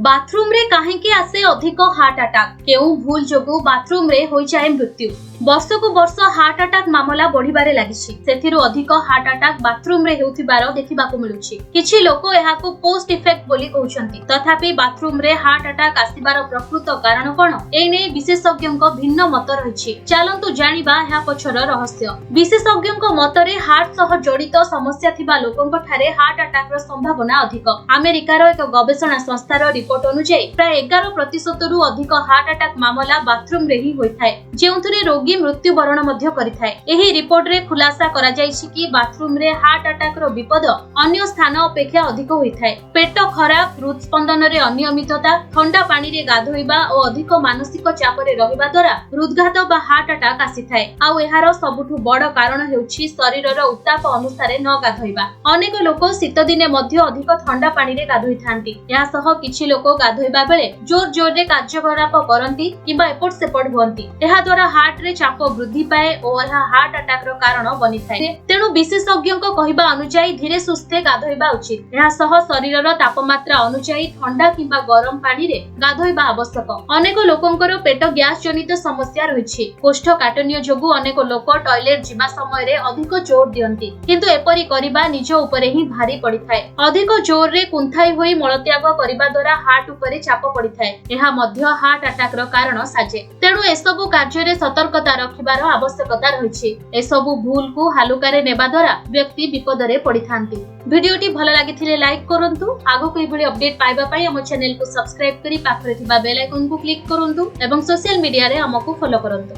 Bathroom रे काहेकि आसे अधिक हार्ट अटैक केउ भूल जोगु बाथरूम रे होई जाए मृत्यु। वर्ष को वर्ष हार्ट अटैक मामला बढ़िबारे लागिछि। सेथिरु अधिक हार्ट अटैक बाथरूम रे हेउथिबार देखिबाकू मिलुछि। किछि लोक एहाकू पोस्ट इफेक्ट बोली कहउछन्ति। तथापि बाथरूम रे हार्ट अटैक आसिबार प्रकृत कारण कोन ए नै विशेषज्ञक भिन्न मत रहिछि। चालंतु जानिबा एहा पछर रहस्य। विशेषज्ञक मतरे हार्ट सह जड़ित समस्या थिबा लोकंक ठारे हार्ट अटैक रो संभावना अधिक। अमेरिकार एक गवेषणा संस्थार रिपोर्ट अनुसार प्राय 11% रु अधिक हार्ट अटैक मामला बाथरूम रे ही होइथाय, जेउथरे रोगी मृत्युवरण मध्य करिथाय। एही रिपोर्ट रे खुलासा करा जायछि कि बाथरूम रे हार्ट अटैक रो विपद अन्य स्थान अपेक्षा अधिक होइथाय। पेट खराब, हृदस्पंदन रे अनियमितता, ठंडा पानी रे गाधोइबा और अधिक मानसिक चाप रे रहिबा द्वारा हृदघात बा हार्ट अटैक आसीथाय। आ एहार सबुठु बड़ कारण हेउछि शरीरर उत्ताप अनुसार न गाधोइबा। अनेक लोक शीत दिने मध्य अधिक ठंडा पानी रे गाधोइथांती। या सह किछि लोक गाधोइबा बेले जोर जोर रे कार्यकलाप करंती किबा एपट सेपट हुअंती। एहा द्वारा हार्ट रे चाप वृद्धि पाए और यह हार्ट अटैक रो कारण बनिथाय। तेणु विशेषज्ञक कहिबा अनुसार धीरे सुस्थे गाधोइबा उचित। एहा सह शरीरर तापमात्रा अनुसार ठंडा किबा गरम पानी रे गाधोइबा आवश्यक। अनेक लोकंकर पेट गैस जनित समस्या रहिछि। कोष्ठकाठिन्य जोगु अनेक लोक टॉयलेट जिबा समय रे अधिक जोर दियंती, किंतु एपरि करिबा निज उपरे ही भारी पड़िथाय। अधिक जोर रे कुंथाई होई मलत्याग करिबा द्वारा हार्ट उपरे चाप पड़िथाय। एहा मध्य हार्ट अटैक रो कारण साजे। तेणु एसबु कार्य रे सतर्कता रखिबार आवश्यकता रहिछि। एसबु भूल को हालुकारे नेबा द्वारा व्यक्ति विपद रे पड़िथांती। वीडियोटी भल लागिथिले लाइक करंतु। आगो कोइ भली अपडेट पाइबा पई हम चैनल को सब्सक्राइब करी पाखरे थिबा बेल आइकन को क्लिक करंतु एवं सोशल मीडिया रे हमकु फॉलो करंतु।